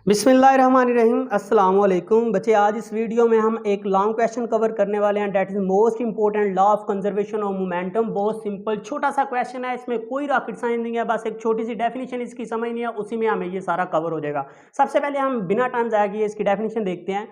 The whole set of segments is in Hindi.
बिस्मिल्लाहिर्रहमानिर्रहीम अस्सलाम वालेकुम बच्चे। आज इस वीडियो में हम एक लॉन्ग क्वेश्चन कवर करने वाले हैं, that is most important, law of conservation of momentum. बहुत सिंपल छोटा सा क्वेश्चन है, इसमें कोई रॉकेट साइंस नहीं है, बस एक छोटी सी डेफिनेशन इसकी समझनी है, उसी में हमें ये सारा कवर हो जाएगा। सबसे पहले हम बिना टाइम ज़ाया किए इसकी डेफिनेशन देखते हैं।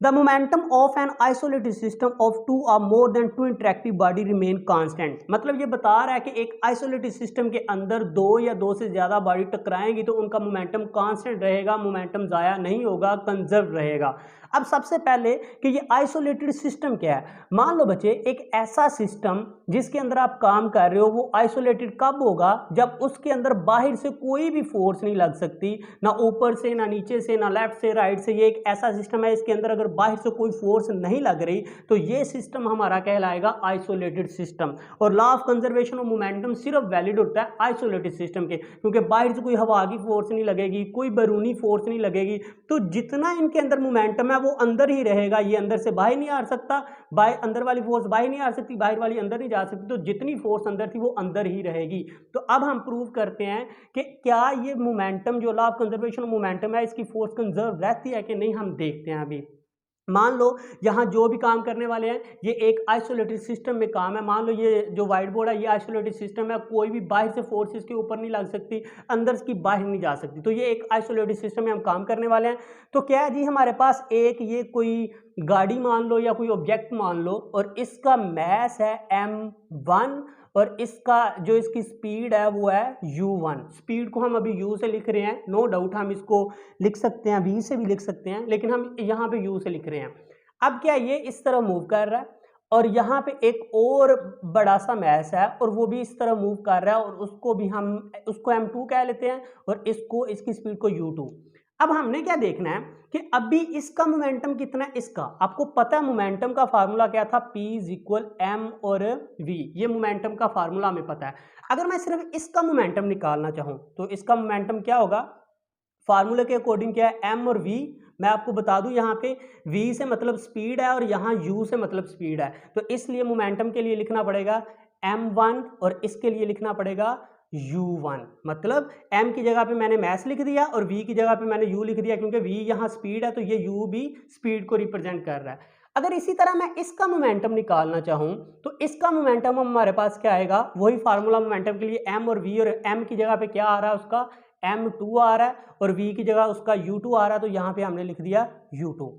The momentum of an isolated system of two or more than two interactive body remain constant. मतलब ये बता रहा है कि एक आइसोलेटेड सिस्टम के अंदर दो या दो से ज्यादा बॉडी टकराएंगी तो उनका मोमेंटम कांस्टेंट रहेगा, मोमेंटम जाया नहीं होगा, कंजर्व रहेगा। अब सबसे पहले कि ये आइसोलेटेड सिस्टम क्या है। मान लो बच्चे, एक ऐसा सिस्टम जिसके अंदर आप काम कर रहे हो वो आइसोलेटेड कब होगा, जब उसके अंदर बाहर से कोई भी फोर्स नहीं लग सकती, ना ऊपर से, ना नीचे से, ना लेफ्ट से, राइट से। ये एक ऐसा सिस्टम है इसके अंदर अगर बाहर से कोई फोर्स नहीं लग रही तो ये सिस्टम हमारा कहलाएगा आइसोलेटेड सिस्टम। और law of conservation of momentum सिर्फ वैलिड होता है आइसोलेटेड सिस्टम के, क्योंकि बाहर से कोई हवा की फोर्स नहीं लगेगी, कोई बैरूनी फोर्स नहीं लगेगी, तो जितना इनके अंदर मोमेंटम है वो अंदर ही रहेगा। ये अंदर से बाहर नहीं आ सकता, बाहर अंदर वाली फोर्स बाहर नहीं आ सकती, बाहर वाली अंदर नहीं जा सकती, तो जितनी फोर्स अंदर थी वो अंदर ही रहेगी। तो अब हम प्रूव करते हैं कि क्या ये मोमेंटम, जो law of conservation of momentum है, इसकी फोर्स कंजर्व रहती है कि नहीं, हम देखते हैं अभी। मान लो यहाँ जो भी काम करने वाले हैं ये एक आइसोलेटेड सिस्टम में काम है। मान लो ये जो व्हाइट बोर्ड है ये आइसोलेटेड सिस्टम है, कोई भी बाहर से फोर्स इसके ऊपर नहीं लग सकती, अंदर की बाहर नहीं जा सकती, तो ये एक आइसोलेटेड सिस्टम में हम काम करने वाले हैं। तो क्या है जी, हमारे पास एक ये कोई गाड़ी मान लो या कोई ऑब्जेक्ट मान लो, और इसका मैस है m1 और इसका जो इसकी स्पीड है वो है u1। स्पीड को हम अभी u से लिख रहे हैं, नो डाउट हम इसको लिख सकते हैं, v से भी लिख सकते हैं, लेकिन हम यहाँ पे u से लिख रहे हैं। अब क्या ये इस तरह मूव कर रहा है और यहाँ पे एक और बड़ा सा मैस है और वो भी इस तरह मूव कर रहा है, और उसको भी हम उसको m2 कह लेते हैं और इसको, इसकी स्पीड को u2। अब हमने क्या देखना है कि अभी इसका मोमेंटम कितना है। इसका आपको पता है मोमेंटम का फार्मूला क्या था, P इज इक्वल m और v। ये मोमेंटम का फार्मूला हमें पता है। अगर मैं सिर्फ इसका मोमेंटम निकालना चाहूं तो इसका मोमेंटम क्या होगा, फार्मूले के अकॉर्डिंग क्या है, m और v। मैं आपको बता दूं यहाँ पे v से मतलब स्पीड है और यहाँ u से मतलब स्पीड है, तो इसलिए मोमेंटम के लिए लिखना पड़ेगा m1 और इसके लिए लिखना पड़ेगा u1। मतलब m की जगह पे मैंने मैस लिख दिया और v की जगह पे मैंने u लिख दिया, क्योंकि v यहाँ स्पीड है तो ये u भी स्पीड को रिप्रेजेंट कर रहा है। अगर इसी तरह मैं इसका मोमेंटम निकालना चाहूं तो इसका मोमेंटम हमारे पास क्या आएगा, वही फार्मूला मोमेंटम के लिए m और v, और m की जगह पे क्या आ रहा है, उसका m2 आ रहा है और v की जगह उसका u2 आ रहा है, तो यहाँ पे हमने लिख दिया u2।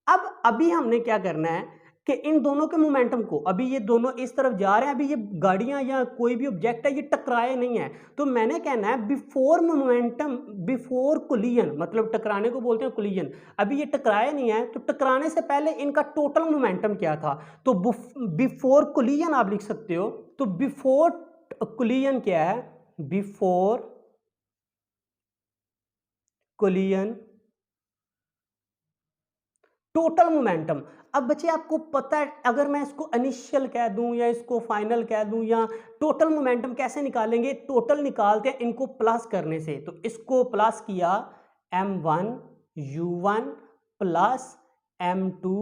अब अभी हमने क्या करना है कि इन दोनों के मोमेंटम को, अभी ये दोनों इस तरफ जा रहे हैं, अभी ये गाड़ियां या कोई भी ऑब्जेक्ट है ये टकराए नहीं है, तो मैंने कहना है बिफोर मोमेंटम, बिफोर कोलिजन, मतलब टकराने को बोलते हैं कोलिजन। अभी ये टकराए नहीं है तो टकराने से पहले इनका टोटल मोमेंटम क्या था, तो बिफोर कोलिजन आप लिख सकते हो। तो बिफोर कोलिजन क्या है, बिफोर कोलिजन टोटल मोमेंटम। अब बच्चे आपको पता है, अगर मैं इसको इनिशियल कह दूं या इसको फाइनल कह दूं, या टोटल मोमेंटम कैसे निकालेंगे, टोटल निकालते हैं इनको प्लस करने से। तो इसको प्लस किया m1 u1 plus m2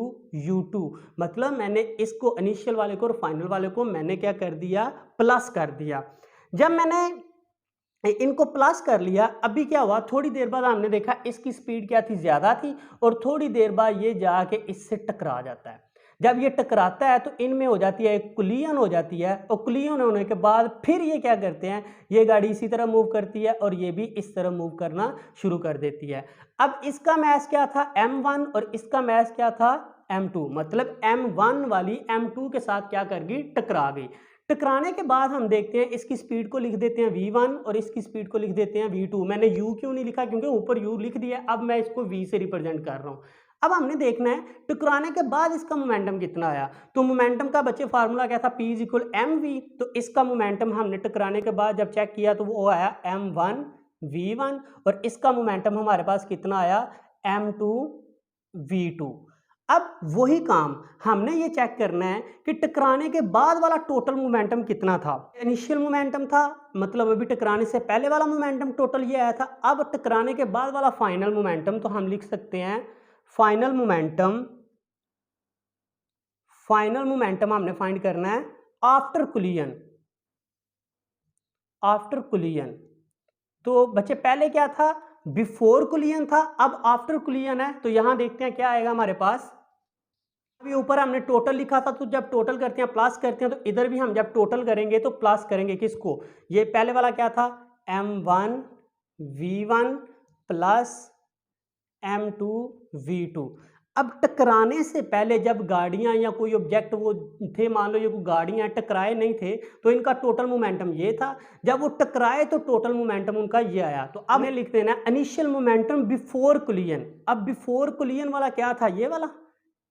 u2, मतलब मैंने इसको इनिशियल वाले को और फाइनल वाले को मैंने क्या कर दिया, प्लस कर दिया। जब मैंने इनको प्लस कर लिया, अभी क्या हुआ, थोड़ी देर बाद हमने देखा इसकी स्पीड क्या थी, ज्यादा थी, और थोड़ी देर बाद ये जाके इससे टकरा जाता है। जब ये टकराता है तो इनमें हो जाती है कुलियन हो जाती है, और कुलियन होने के बाद फिर ये क्या करते हैं, ये गाड़ी इसी तरह मूव करती है और ये भी इस तरह मूव करना शुरू कर देती है। अब इसका मैस क्या था m1 और इसका मैस क्या था m2, मतलब m1 वाली m2 के साथ क्या कर गई, टकरा गई। टकराने के बाद हम देखते हैं इसकी स्पीड को लिख देते हैं v1 और इसकी स्पीड को लिख देते हैं v2। मैंने u क्यों नहीं लिखा, क्योंकि ऊपर u लिख दिया, अब मैं इसको v से रिप्रेजेंट कर रहा हूं। अब हमने देखना है टकराने के बाद इसका मोमेंटम कितना आया। तो मोमेंटम का बच्चे फार्मूला क्या था, P इज इक्वल mv। तो इसका मोमेंटम हमने टकराने के बाद जब चेक किया तो वो आया m1 v1, और इसका मोमेंटम हमारे पास कितना आया, m2 v2। अब वही काम हमने ये चेक करना है कि टकराने के बाद वाला टोटल मोमेंटम कितना था। इनिशियल मोमेंटम था, मतलब अभी टकराने से पहले वाला मोमेंटम टोटल ये आया था। अब टकराने के बाद वाला फाइनल मोमेंटम, तो हम लिख सकते हैं फाइनल मोमेंटम, फाइनल मोमेंटम हमने फाइंड करना है आफ्टर कोलिजन, आफ्टर कोलिजन। तो बच्चे पहले क्या था, बिफोर कोलिजन था, अब आफ्टर कोलिजन है। तो यहां देखते हैं क्या आएगा हमारे पास। अभी ऊपर हमने टोटल लिखा था, तो जब टोटल करते हैं प्लस करते हैं, तो इधर भी हम जब टोटल करेंगे तो प्लस करेंगे किसको, ये पहले वाला क्या था m1 v1 plus m2 v2। अब टकराने से पहले जब गाड़ियां या कोई ऑब्जेक्ट वो थे, मान लो ये कोई गाड़ियां टकराए नहीं थे, तो इनका टोटल मोमेंटम ये था। जब वो टकराए तो टोटल मोमेंटम उनका ये आया। तो अब लिख देना इनिशियल मोमेंटम बिफोर कोलिजन। अब बिफोर कोलिजन वाला क्या था, ये वाला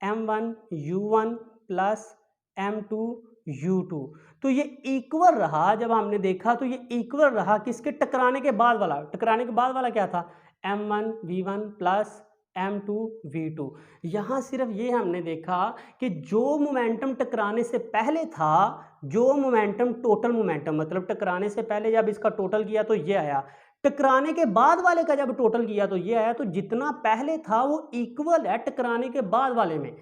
m1 u1 plus m2 u2। तो ये इक्वल रहा, जब हमने देखा तो ये इक्वल रहा किसके, टकराने के बाद वाला। टकराने के बाद वाला क्या था m1 v1 plus m2 v2। यहाँ सिर्फ ये हमने देखा कि जो मोमेंटम टकराने से पहले था, जो मोमेंटम टोटल मोमेंटम, मतलब टकराने से पहले जब इसका टोटल किया तो ये आया, टकराने के बाद वाले का जब टोटल किया तो ये आया। तो जितना पहले था वो इक्वल है टकराने के बाद वाले में,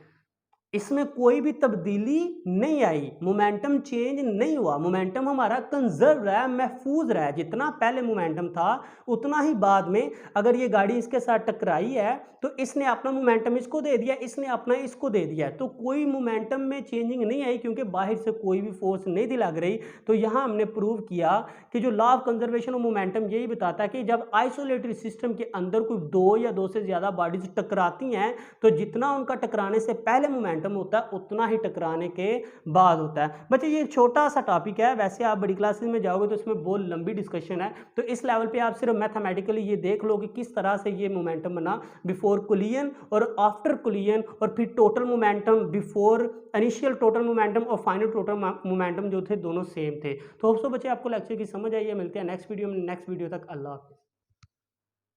इसमें कोई भी तब्दीली नहीं आई, मोमेंटम चेंज नहीं हुआ, मोमेंटम हमारा कंजर्व रहा है, महफूज रहा है। जितना पहले मोमेंटम था उतना ही बाद में, अगर ये गाड़ी इसके साथ टकराई है तो इसने अपना मोमेंटम इसको दे दिया, इसने अपना इसको दे दिया, तो कोई मोमेंटम में चेंजिंग नहीं आई, क्योंकि बाहर से कोई भी फोर्स नहीं थी लग रही। तो यहाँ हमने प्रूव किया कि जो law of conservation of momentum यही बताता है कि जब आइसोलेटेड सिस्टम के अंदर कोई दो या दो से ज़्यादा बॉडीज टकराती हैं, तो जितना उनका टकराने से पहले मोमेंटम होता है उतना ही टकराने के बाद होता है। बच्चे ये छोटा सा टॉपिक है, वैसे आप बड़ी क्लासेस में जाओगे तो इसमें बहुत लंबी डिस्कशन है। तो इस लेवल पे आप सिर्फ मैथमेटिकली ये देख लो कि किस तरह से ये मोमेंटम बना बिफोर कोलिजन और आफ्टर कोलिजन, और फिर total momentum before, initial total momentum और फाइनल टोटल मोमेंटम जो थे दोनों सेम थे। तो होप सो बच्चे आपको लेक्चर की समझ आई है। मिलते हैं नेक्स्ट वीडियो में। नेक्स्ट वीडियो तक अल्लाह हाफिज़।